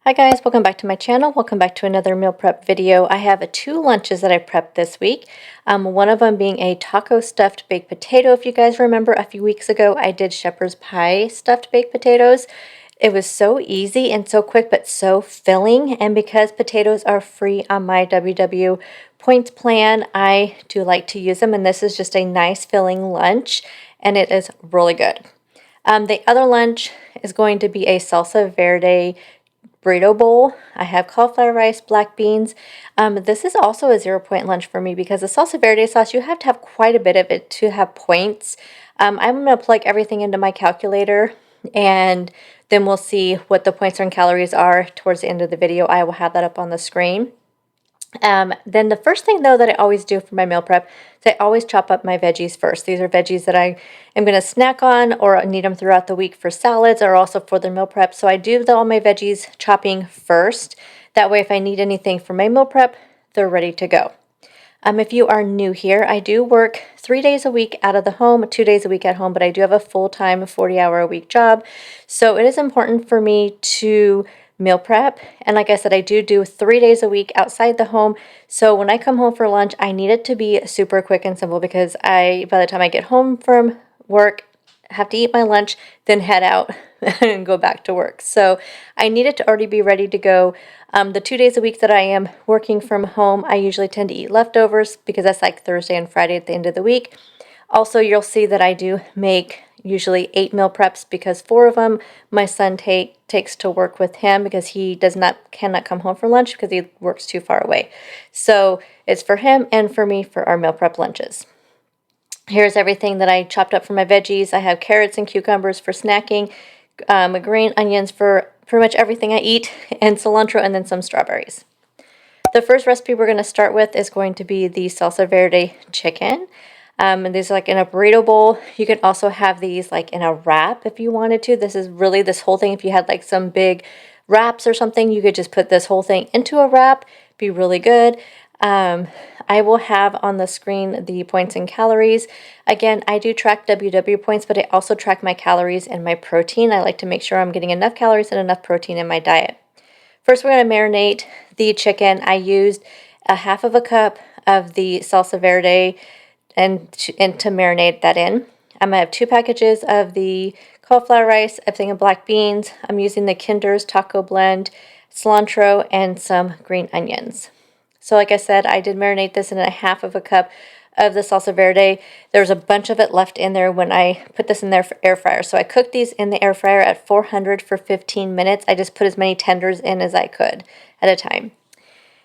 Hi guys, welcome back to my channel. Welcome back to another meal prep video. I have two lunches that I prepped this week. One of them being a taco stuffed baked potato. If you guys remember, a few weeks ago I did shepherd's pie stuffed baked potatoes. It was so easy and so quick but so filling, and because potatoes are free on my WW points plan, I do like to use them, and this is just a nice filling lunch and it is really good. The other lunch is going to be a Salsa Verde burrito bowl. I have cauliflower rice, black beans. This is also a 0 point lunch for me because the salsa verde sauce, you have to have quite a bit of it to have points. I'm going to plug everything into my calculator and then we'll see what the points and calories are towards the end of the video. I will have that up on the screen. Then the first thing though that I always do for my meal prep is I always chop up my veggies first. These are veggies that I am going to snack on or need them throughout the week for salads or also for the meal prep. So I do all my veggies chopping first. That way if I need anything for my meal prep, they're ready to go. If you are new here, I do work 3 days a week out of the home, 2 days a week at home, but I do have a full-time 40-hour-a-week job. So it is important for me to meal prep. And like I said, I do 3 days a week outside the home. So when I come home for lunch, I need it to be super quick and simple because by the time I get home from work, have to eat my lunch, then head out and go back to work. So I need it to already be ready to go. The 2 days a week that I am working from home, I usually tend to eat leftovers because that's like Thursday and Friday at the end of the week. Also, you'll see that I do make usually 8 meal preps because 4 of them my son takes to work with him because he cannot come home for lunch because he works too far away. So it's for him and for me for our meal prep lunches. Here's everything that I chopped up for my veggies. I have carrots and cucumbers for snacking, green onions for pretty much everything I eat, and cilantro, and then some strawberries. The first recipe we're going to start with is going to be the Salsa Verde chicken. And these are like in a burrito bowl. You can also have these like in a wrap if you wanted to. This is really this whole thing. If you had like some big wraps or something, you could just put this whole thing into a wrap. Be really good. I will have on the screen the points and calories. Again, I do track WW points, but I also track my calories and my protein. I like to make sure I'm getting enough calories and enough protein in my diet. First, we're going to marinate the chicken. I used a half of a cup of the Salsa Verde and to marinate that in. I'm going to have 2 packages of the cauliflower rice, a thing of black beans. I'm using the Kinder's taco blend, cilantro, and some green onions. So like I said, I did marinate this in a half of a cup of the Salsa Verde. There's a bunch of it left in there when I put this in there for air fryer. So I cooked these in the air fryer at 400 for 15 minutes. I just put as many tenders in as I could at a time.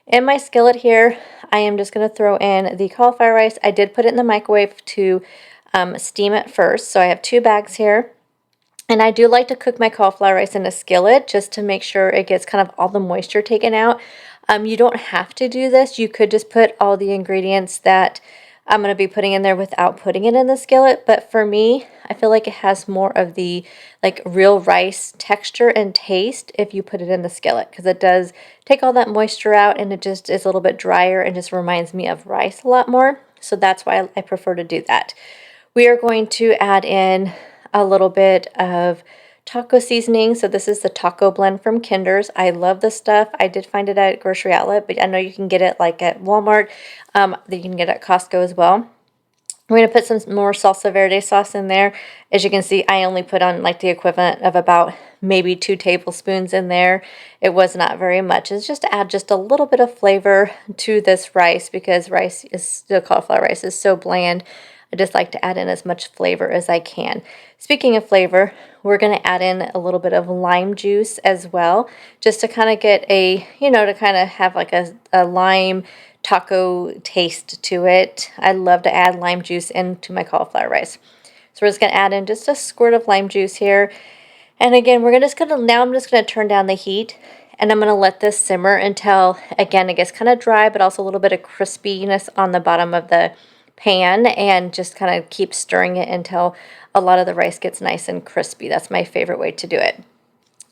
In my skillet here, I am just going to throw in the cauliflower rice. I did put it in the microwave to steam it first. So I have 2 bags here. And I do like to cook my cauliflower rice in a skillet just to make sure it gets kind of all the moisture taken out. You don't have to do this. You could just put all the ingredients that I'm going to be putting in there without putting it in the skillet. But for me, I feel like it has more of the like real rice texture and taste if you put it in the skillet because it does take all that moisture out and it just is a little bit drier and just reminds me of rice a lot more. So that's why I prefer to do that. We are going to add in a little bit of taco seasoning. So this is the taco blend from Kinder's. I love this stuff. I did find it at grocery outlet, but I know you can get it like at Walmart. That you can get it at Costco as well. We're going to put some more salsa verde sauce in there. As you can see, I only put on like the equivalent of about maybe 2 tablespoons in there. It was not very much. It's just to add just a little bit of flavor to this rice because the cauliflower rice is so bland. I just like to add in as much flavor as I can. Speaking of flavor, we're going to add in a little bit of lime juice as well, just to kind of get to kind of have like a lime taco taste to it. I love to add lime juice into my cauliflower rice. So we're just going to add in just a squirt of lime juice here. And again, I'm just going to turn down the heat and I'm going to let this simmer until, again, it gets kind of dry, but also a little bit of crispiness on the bottom of the pan and just kind of keep stirring it until a lot of the rice gets nice and crispy. That's my favorite way to do it.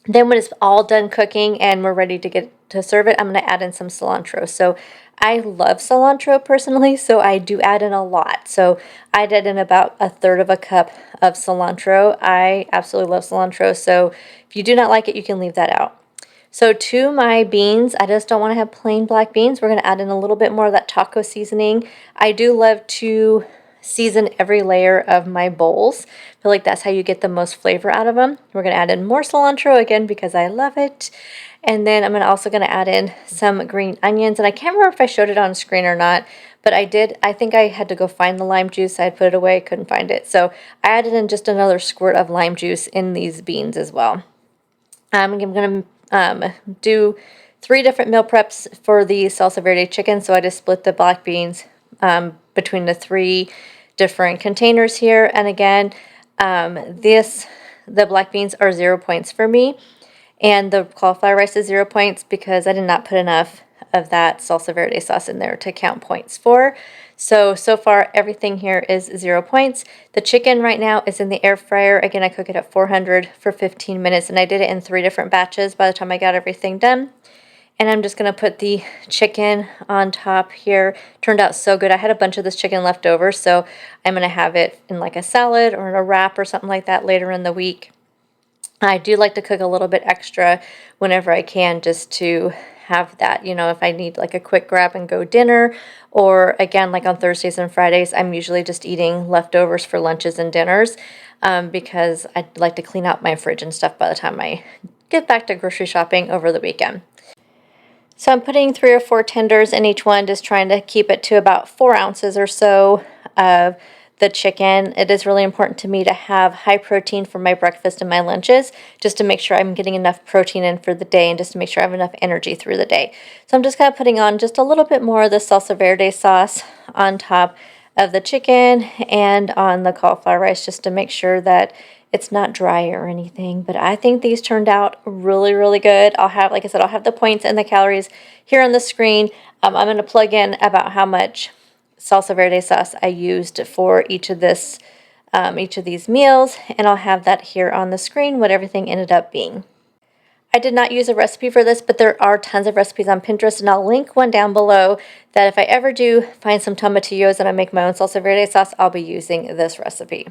Then when it's all done cooking and we're ready to serve it, I'm going to add in some cilantro. So I love cilantro personally, so I do add in a lot. So I did in about 1/3 of a cup of cilantro. I absolutely love cilantro, so if you do not like it, you can leave that out. So to my beans, I just don't want to have plain black beans. We're going to add in a little bit more of that taco seasoning. I do love to season every layer of my bowls. I feel like that's how you get the most flavor out of them. We're going to add in more cilantro again because I love it. And then I'm also going to add in some green onions. And I can't remember if I showed it on screen or not, but I did. I think I had to go find the lime juice. I had put it away, couldn't find it. So I added in just another squirt of lime juice in these beans as well. I'm going to do 3 different meal preps for the Salsa Verde chicken. So I just split the black beans between the 3 different containers here. And again, the black beans are 0 points for me. And the cauliflower rice is 0 points because I did not put enough of that Salsa Verde sauce in there to count points for. So far everything here is 0 points. The chicken right now is in the air fryer. Again, I cook it at 400 for 15 minutes, and I did it in 3 different batches by the time I got everything done. And I'm just going to put the chicken on top here. Turned out so good. I had a bunch of this chicken left over, so I'm going to have it in like a salad or in a wrap or something like that later in the week. I do like to cook a little bit extra whenever I can, just to have that, you know, if I need like a quick grab and go dinner, or again, like on Thursdays and Fridays, I'm usually just eating leftovers for lunches and dinners because I like to clean out my fridge and stuff by the time I get back to grocery shopping over the weekend. So I'm putting 3 or 4 tenders in each one, just trying to keep it to about 4 ounces or so of the chicken. It is really important to me to have high protein for my breakfast and my lunches, just to make sure I'm getting enough protein in for the day and just to make sure I have enough energy through the day. So I'm just kind of putting on just a little bit more of the Salsa Verde sauce on top of the chicken and on the cauliflower rice, just to make sure that it's not dry or anything. But I think these turned out really, really good. I'll have, like I said, I'll have the points and the calories here on the screen. I'm going to plug in about how much Salsa Verde sauce I used for each of these meals, and I'll have that here on the screen, what everything ended up being. I did not use a recipe for this, but there are tons of recipes on Pinterest, and I'll link one down below that if I ever do find some tomatillos and I make my own Salsa Verde sauce, I'll be using this recipe.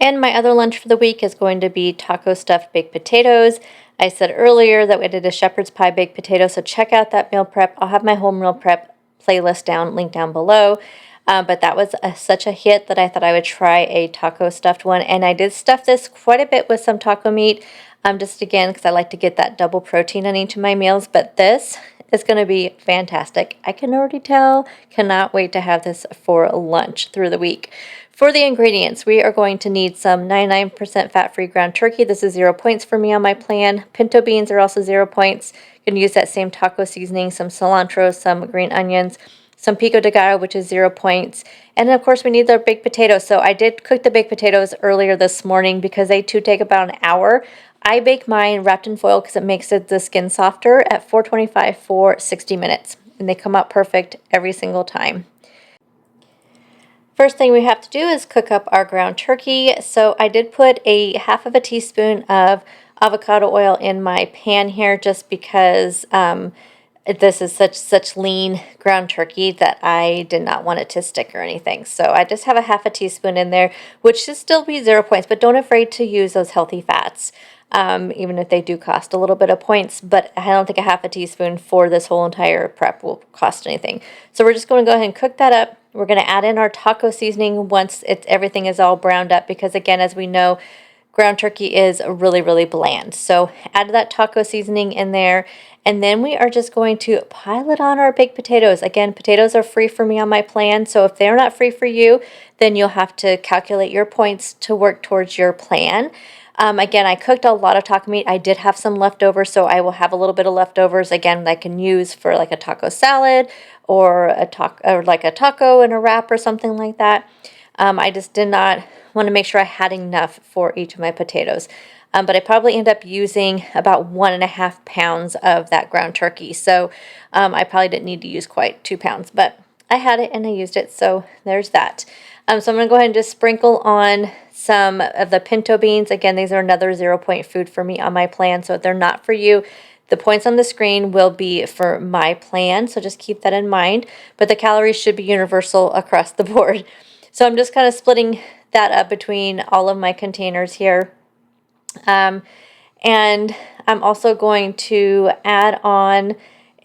And my other lunch for the week is going to be taco stuffed baked potatoes. I said earlier that we did a shepherd's pie baked potato, so check out that meal prep. I'll have my whole meal prep playlist linked down below. But that was such a hit that I thought I would try a taco stuffed one. And I did stuff this quite a bit with some taco meat, just again, because I like to get that double protein on each of my meals. But this is going to be fantastic. I can already tell. Cannot wait to have this for lunch through the week. For the ingredients, we are going to need some 99% fat-free ground turkey. This is 0 points for me on my plan. Pinto beans are also 0 points. You can use that same taco seasoning, some cilantro, some green onions, some pico de gallo, which is 0 points. And then, of course, we need the baked potatoes. So I did cook the baked potatoes earlier this morning because they too take about an hour. I bake mine wrapped in foil because it makes the skin softer at 425 for 60 minutes. And they come out perfect every single time. First thing we have to do is cook up our ground turkey. So I did put a half of a teaspoon of avocado oil in my pan here, just because this is such lean ground turkey that I did not want it to stick or anything. So I just have a half a teaspoon in there, which should still be 0 points, but don't afraid to use those healthy fats, even if they do cost a little bit of points. But I don't think a half a teaspoon for this whole entire prep will cost anything. So we're just going to go ahead and cook that up. We're going to add in our taco seasoning once everything is all browned up, because again, as we know, ground turkey is really, really bland. So add that taco seasoning in there, and then we are just going to pile it on our baked potatoes. Again, potatoes are free for me on my plan, so if they're not free for you, then you'll have to calculate your points to work towards your plan. Again, I cooked a lot of taco meat. I did have some leftovers, so I will have a little bit of leftovers again that I can use for like a taco salad or a taco in a wrap or something like that. I just did not want to make sure I had enough for each of my potatoes. But I probably end up using about 1.5 pounds of that ground turkey. So I probably didn't need to use quite 2 pounds, but I had it and I used it. So there's that. So I'm going to go ahead and just sprinkle on some of the pinto beans. Again, these are another 0 point food for me on my plan. So if they're not for you, the points on the screen will be for my plan. So just keep that in mind. But the calories should be universal across the board. So I'm just kind of splitting that up between all of my containers here. And I'm also going to add on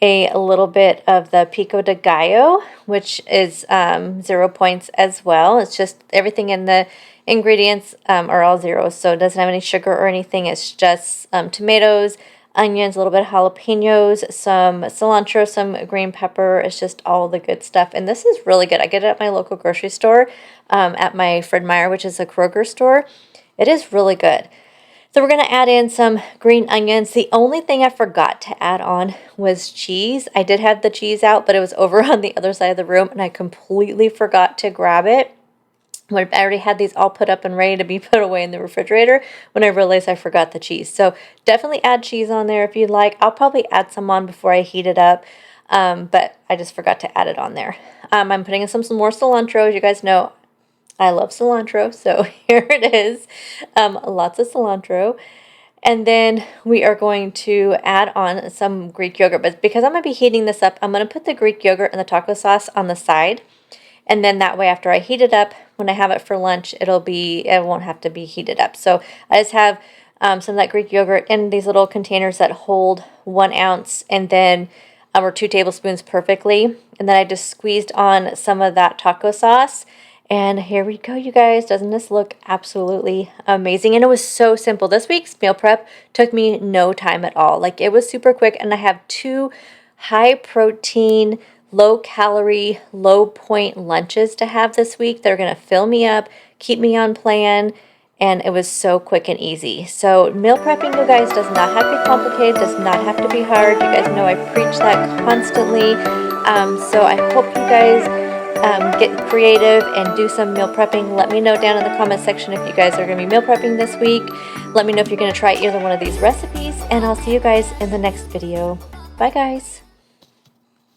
a little bit of the pico de gallo, which is 0 points as well. It's just everything in the ingredients are all zeros, so it doesn't have any sugar or anything. It's just tomatoes, onions, a little bit of jalapenos, some cilantro, some green pepper. It's just all the good stuff. And this is really good. I get it at my local grocery store, at my Fred Meyer, which is a Kroger store. It is really good. So we're going to add in some green onions. The only thing I forgot to add on was cheese. I did have the cheese out, but it was over on the other side of the room, and I completely forgot to grab it. I already had these all put up and ready to be put away in the refrigerator when I realized I forgot the cheese. So definitely add cheese on there if you'd like. I'll probably add some on before I heat it up, but I just forgot to add it on there. I'm putting in some more cilantro. As you guys know, I love cilantro, so here it is. Lots of cilantro. And then we are going to add on some Greek yogurt. But because I'm going to be heating this up, I'm going to put the Greek yogurt and the taco sauce on the side. And then that way, after I heat it up, when I have it for lunch, it won't have to be heated up. So I just have some of that Greek yogurt in these little containers that hold 1 ounce and then or 2 tablespoons perfectly. And then I just squeezed on some of that taco sauce. And here we go, you guys. Doesn't this look absolutely amazing? And it was so simple. This week's meal prep took me no time at all. Like, it was super quick, and I have 2 high protein, low calorie, low point lunches to have this week. They're going to fill me up, keep me on plan, and it was so quick and easy. So meal prepping, you guys, does not have to be complicated, does not have to be hard. You guys know I preach that constantly. So I hope you guys get creative and do some meal prepping. Let me know down in the comment section if you guys are going to be meal prepping this week. Let me know if you're going to try either one of these recipes, and I'll see you guys in the next video. Bye, guys.